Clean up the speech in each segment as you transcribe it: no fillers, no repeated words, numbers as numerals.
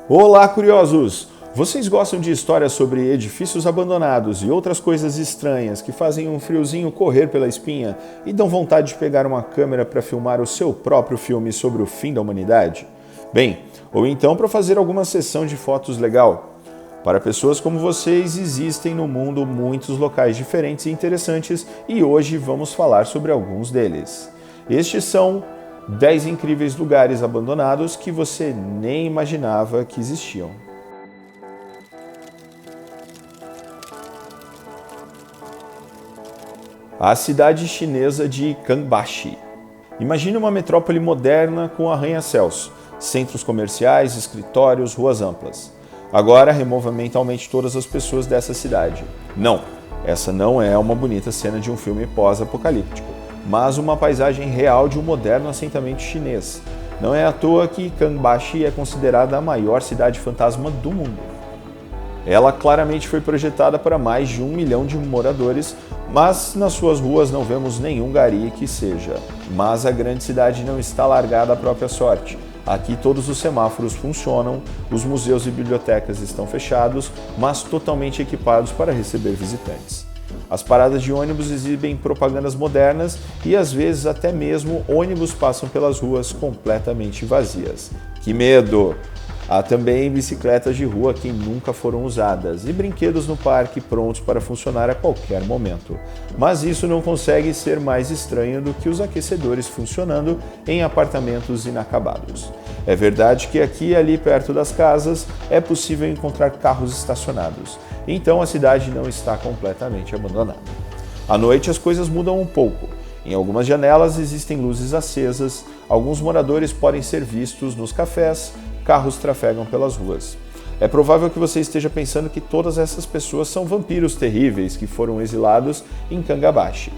Olá, curiosos! Vocês gostam de histórias sobre edifícios abandonados e outras coisas estranhas que fazem um friozinho correr pela espinha e dão vontade de pegar uma câmera para filmar o seu próprio filme sobre o fim da humanidade? Bem, ou então para fazer alguma sessão de fotos legal? Para pessoas como vocês, existem no mundo muitos locais diferentes e interessantes e hoje vamos falar sobre alguns deles. Estes são 10 incríveis lugares abandonados que você nem imaginava que existiam. A cidade chinesa de Kangbashi. Imagine uma metrópole moderna com arranha-céus, centros comerciais, escritórios, ruas amplas. Agora remova mentalmente todas as pessoas dessa cidade. Não, essa não é uma bonita cena de um filme pós-apocalíptico, mas uma paisagem real de um moderno assentamento chinês. Não é à toa que Kangbashi é considerada a maior cidade fantasma do mundo. Ela claramente foi projetada para mais de 1 milhão de moradores, mas nas suas ruas não vemos nenhum gari que seja. Mas a grande cidade não está largada à própria sorte. Aqui todos os semáforos funcionam, os museus e bibliotecas estão fechados, mas totalmente equipados para receber visitantes. As paradas de ônibus exibem propagandas modernas e às vezes até mesmo ônibus passam pelas ruas completamente vazias. Que medo! Há também bicicletas de rua que nunca foram usadas e brinquedos no parque prontos para funcionar a qualquer momento. Mas isso não consegue ser mais estranho do que os aquecedores funcionando em apartamentos inacabados. É verdade que aqui e ali perto das casas é possível encontrar carros estacionados, então a cidade não está completamente abandonada. À noite as coisas mudam um pouco. Em algumas janelas existem luzes acesas, alguns moradores podem ser vistos nos cafés, carros trafegam pelas ruas. É provável que você esteja pensando que todas essas pessoas são vampiros terríveis que foram exilados em Kangbashi,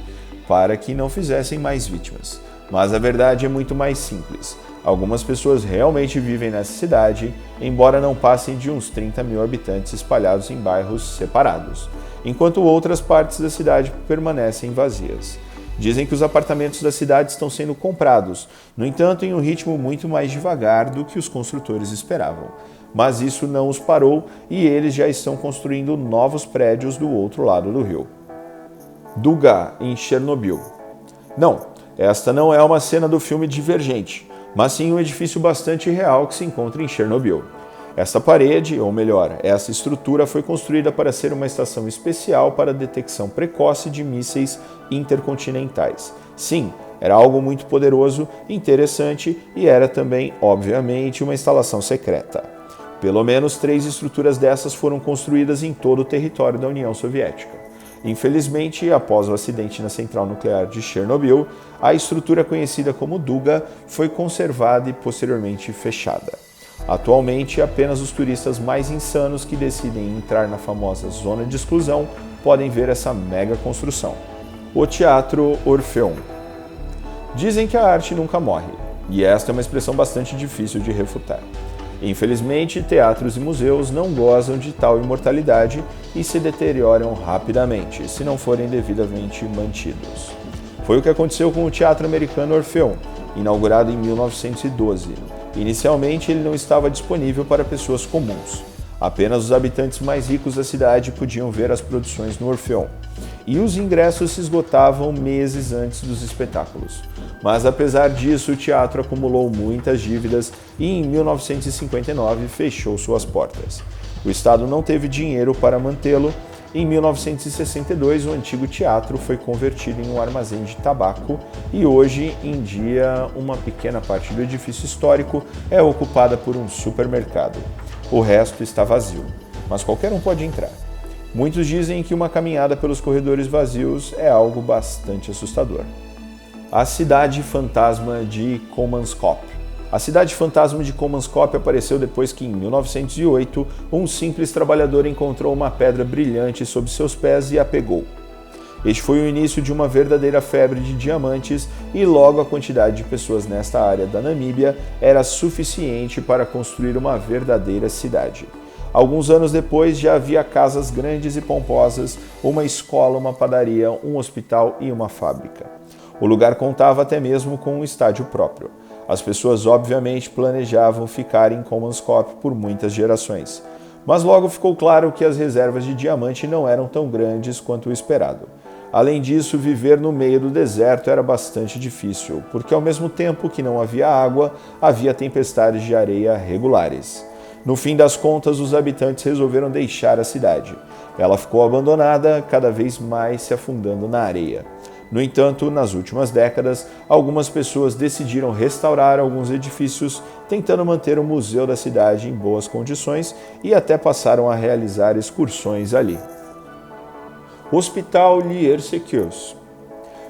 para que não fizessem mais vítimas. Mas a verdade é muito mais simples. Algumas pessoas realmente vivem nessa cidade, embora não passem de uns 30 mil habitantes espalhados em bairros separados, enquanto outras partes da cidade permanecem vazias. Dizem que os apartamentos da cidade estão sendo comprados, no entanto, em um ritmo muito mais devagar do que os construtores esperavam. Mas isso não os parou e eles já estão construindo novos prédios do outro lado do rio. Duga, em Chernobyl. Não, esta não é uma cena do filme Divergente, mas sim um edifício bastante real que se encontra em Chernobyl. Esta parede, ou melhor, essa estrutura foi construída para ser uma estação especial para a detecção precoce de mísseis intercontinentais. Sim, era algo muito poderoso, interessante e era também, obviamente, uma instalação secreta. Pelo menos 3 estruturas dessas foram construídas em todo o território da União Soviética. Infelizmente, após o acidente na central nuclear de Chernobyl, a estrutura conhecida como Duga foi conservada e posteriormente fechada. Atualmente, apenas os turistas mais insanos que decidem entrar na famosa zona de exclusão podem ver essa mega construção. O Teatro Orfeon. Dizem que a arte nunca morre, e esta é uma expressão bastante difícil de refutar. Infelizmente, teatros e museus não gozam de tal imortalidade e se deterioram rapidamente, se não forem devidamente mantidos. Foi o que aconteceu com o Teatro Americano Orfeon, inaugurado em 1912. Inicialmente, ele não estava disponível para pessoas comuns. Apenas os habitantes mais ricos da cidade podiam ver as produções no Orfeon. E os ingressos se esgotavam meses antes dos espetáculos. Mas apesar disso, o teatro acumulou muitas dívidas e em 1959 fechou suas portas. O Estado não teve dinheiro para mantê-lo. Em 1962, o antigo teatro foi convertido em um armazém de tabaco e hoje em dia uma pequena parte do edifício histórico é ocupada por um supermercado. O resto está vazio, mas qualquer um pode entrar. Muitos dizem que uma caminhada pelos corredores vazios é algo bastante assustador. A cidade fantasma de Komanskop. A cidade fantasma de Komanskop apareceu depois que, em 1908, um simples trabalhador encontrou uma pedra brilhante sob seus pés e a pegou. Este foi o início de uma verdadeira febre de diamantes e logo a quantidade de pessoas nesta área da Namíbia era suficiente para construir uma verdadeira cidade. Alguns anos depois já havia casas grandes e pomposas, uma escola, uma padaria, um hospital e uma fábrica. O lugar contava até mesmo com um estádio próprio. As pessoas obviamente planejavam ficar em Commonscope por muitas gerações, mas logo ficou claro que as reservas de diamante não eram tão grandes quanto o esperado. Além disso, viver no meio do deserto era bastante difícil, porque ao mesmo tempo que não havia água, havia tempestades de areia regulares. No fim das contas, os habitantes resolveram deixar a cidade. Ela ficou abandonada, cada vez mais se afundando na areia. No entanto, nas últimas décadas, algumas pessoas decidiram restaurar alguns edifícios, tentando manter o museu da cidade em boas condições e até passaram a realizar excursões ali. Hospital Lier-Secures.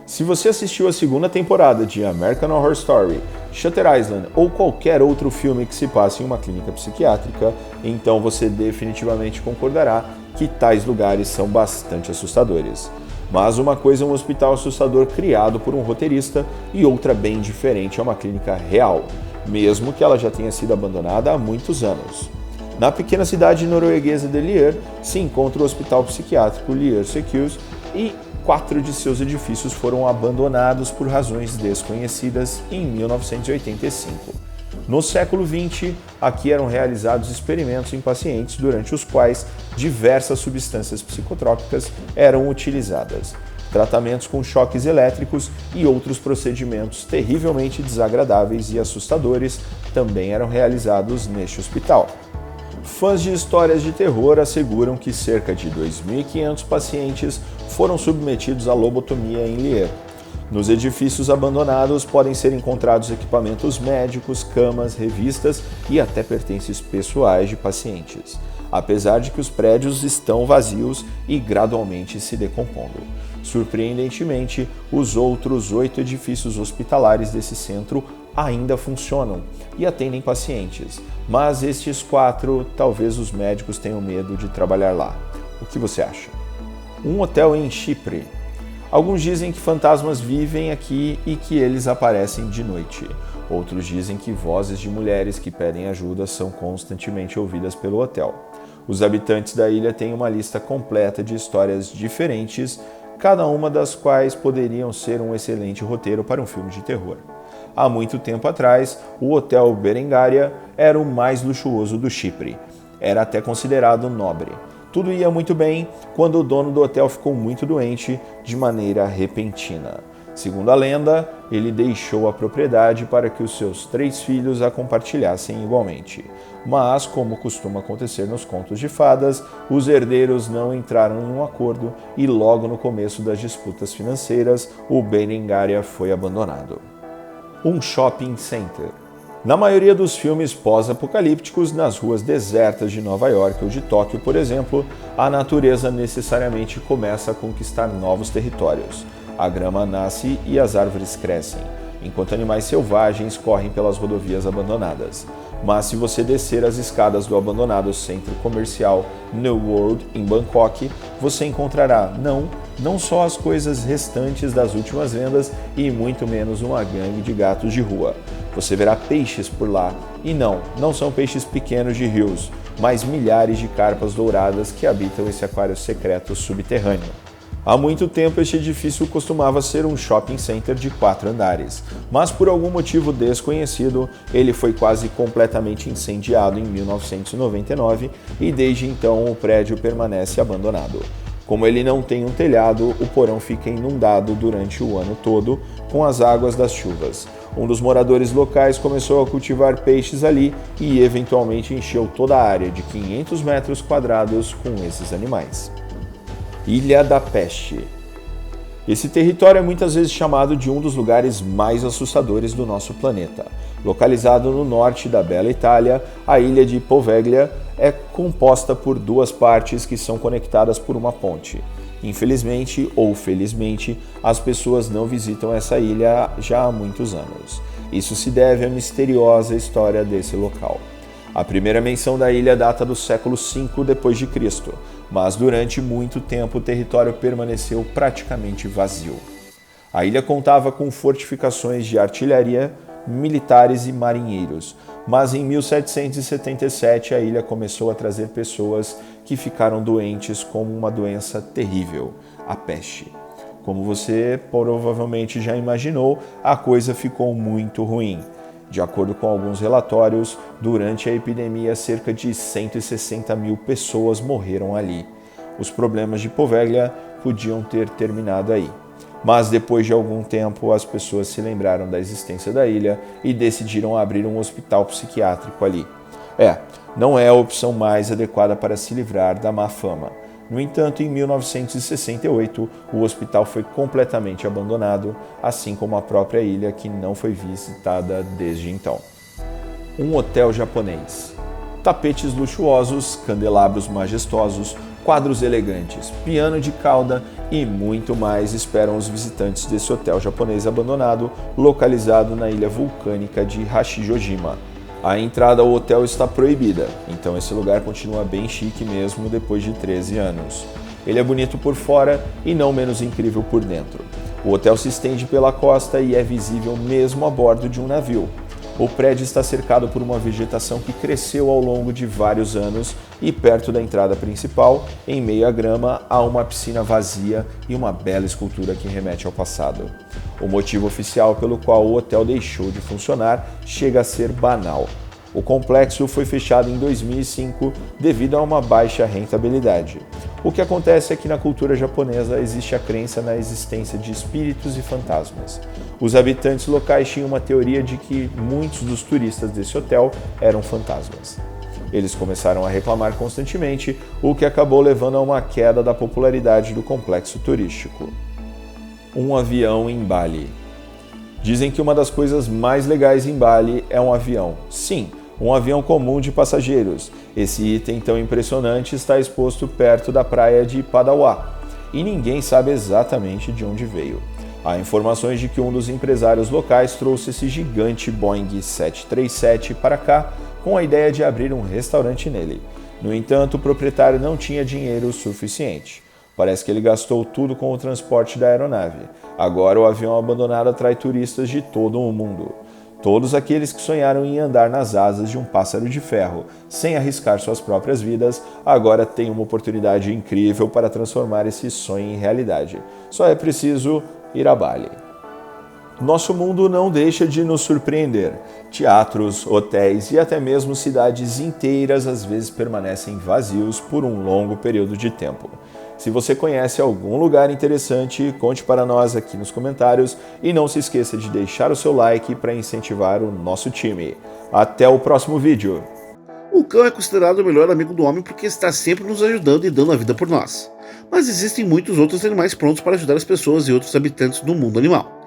Se você assistiu a segunda temporada de American Horror Story, Shutter Island ou qualquer outro filme que se passe em uma clínica psiquiátrica, então você definitivamente concordará que tais lugares são bastante assustadores. Mas uma coisa é um hospital assustador criado por um roteirista e outra bem diferente é uma clínica real, mesmo que ela já tenha sido abandonada há muitos anos. Na pequena cidade norueguesa de Lier se encontra o Hospital Psiquiátrico Lier-Secures e 4 de seus edifícios foram abandonados por razões desconhecidas em 1985. No século XX, aqui eram realizados experimentos em pacientes durante os quais diversas substâncias psicotrópicas eram utilizadas, tratamentos com choques elétricos e outros procedimentos terrivelmente desagradáveis e assustadores também eram realizados neste hospital. Fãs de histórias de terror asseguram que cerca de 2.500 pacientes foram submetidos à lobotomia em Lier. Nos edifícios abandonados podem ser encontrados equipamentos médicos, camas, revistas e até pertences pessoais de pacientes, apesar de que os prédios estão vazios e gradualmente se decompondo. Surpreendentemente, os outros 8 edifícios hospitalares desse centro ainda funcionam e atendem pacientes, mas estes 4, talvez os médicos tenham medo de trabalhar lá. O que você acha? Um hotel em Chipre. Alguns dizem que fantasmas vivem aqui e que eles aparecem de noite. Outros dizem que vozes de mulheres que pedem ajuda são constantemente ouvidas pelo hotel. Os habitantes da ilha têm uma lista completa de histórias diferentes, cada uma das quais poderiam ser um excelente roteiro para um filme de terror. Há muito tempo atrás, o Hotel Berengaria era o mais luxuoso do Chipre. Era até considerado nobre. Tudo ia muito bem quando o dono do hotel ficou muito doente de maneira repentina. Segundo a lenda, ele deixou a propriedade para que os seus 3 filhos a compartilhassem igualmente. Mas, como costuma acontecer nos contos de fadas, os herdeiros não entraram em um acordo e logo no começo das disputas financeiras, o Berengaria foi abandonado. Um shopping center. Na maioria dos filmes pós-apocalípticos, nas ruas desertas de Nova York ou de Tóquio, por exemplo, a natureza necessariamente começa a conquistar novos territórios. A grama nasce e as árvores crescem, enquanto animais selvagens correm pelas rodovias abandonadas. Mas se você descer as escadas do abandonado centro comercial New World, em Bangkok, você encontrará não só as coisas restantes das últimas vendas e muito menos uma gangue de gatos de rua. Você verá peixes por lá, e não são peixes pequenos de rios, mas milhares de carpas douradas que habitam esse aquário secreto subterrâneo. Há muito tempo este edifício costumava ser um shopping center de 4 andares, mas por algum motivo desconhecido, ele foi quase completamente incendiado em 1999 e desde então o prédio permanece abandonado. Como ele não tem um telhado, o porão fica inundado durante o ano todo com as águas das chuvas. Um dos moradores locais começou a cultivar peixes ali e eventualmente encheu toda a área de 500 metros quadrados com esses animais. Ilha da Peste. Esse território é muitas vezes chamado de um dos lugares mais assustadores do nosso planeta. Localizado no norte da bela Itália, a ilha de Poveglia é composta por 2 partes que são conectadas por uma ponte. Infelizmente ou felizmente, as pessoas não visitam essa ilha já há muitos anos. Isso se deve à misteriosa história desse local. A primeira menção da ilha data do século V d.C., mas durante muito tempo o território permaneceu praticamente vazio. A ilha contava com fortificações de artilharia, militares e marinheiros, mas em 1777 a ilha começou a trazer pessoas que ficaram doentes com uma doença terrível, a peste. Como você provavelmente já imaginou, a coisa ficou muito ruim. De acordo com alguns relatórios, durante a epidemia, cerca de 160 mil pessoas morreram ali. Os problemas de Poveglia podiam ter terminado aí. Mas depois de algum tempo, as pessoas se lembraram da existência da ilha e decidiram abrir um hospital psiquiátrico ali. Não é a opção mais adequada para se livrar da má fama. No entanto, em 1968, o hospital foi completamente abandonado, assim como a própria ilha, que não foi visitada desde então. Um hotel japonês. Tapetes luxuosos, candelabros majestosos, quadros elegantes, piano de cauda e muito mais esperam os visitantes desse hotel japonês abandonado, localizado na ilha vulcânica de Hashijojima. A entrada ao hotel está proibida, então esse lugar continua bem chique mesmo depois de 13 anos. Ele é bonito por fora e não menos incrível por dentro. O hotel se estende pela costa e é visível mesmo a bordo de um navio. O prédio está cercado por uma vegetação que cresceu ao longo de vários anos e perto da entrada principal, em meio à grama, há uma piscina vazia e uma bela escultura que remete ao passado. O motivo oficial pelo qual o hotel deixou de funcionar chega a ser banal. O complexo foi fechado em 2005 devido a uma baixa rentabilidade. O que acontece é que na cultura japonesa existe a crença na existência de espíritos e fantasmas. Os habitantes locais tinham uma teoria de que muitos dos turistas desse hotel eram fantasmas. Eles começaram a reclamar constantemente, o que acabou levando a uma queda da popularidade do complexo turístico. Um avião em Bali. Dizem que uma das coisas mais legais em Bali é um avião. Sim, um avião comum de passageiros. Esse item tão impressionante está exposto perto da praia de Padawa e ninguém sabe exatamente de onde veio. Há informações de que um dos empresários locais trouxe esse gigante Boeing 737 para cá com a ideia de abrir um restaurante nele. No entanto, o proprietário não tinha dinheiro suficiente. Parece que ele gastou tudo com o transporte da aeronave. Agora o avião abandonado atrai turistas de todo o mundo. Todos aqueles que sonharam em andar nas asas de um pássaro de ferro, sem arriscar suas próprias vidas, agora têm uma oportunidade incrível para transformar esse sonho em realidade. Só é preciso ir a Bali. Nosso mundo não deixa de nos surpreender. Teatros, hotéis e até mesmo cidades inteiras às vezes permanecem vazios por um longo período de tempo. Se você conhece algum lugar interessante, conte para nós aqui nos comentários e não se esqueça de deixar o seu like para incentivar o nosso time. Até o próximo vídeo! O cão é considerado o melhor amigo do homem porque está sempre nos ajudando e dando a vida por nós. Mas existem muitos outros animais prontos para ajudar as pessoas e outros habitantes do mundo animal.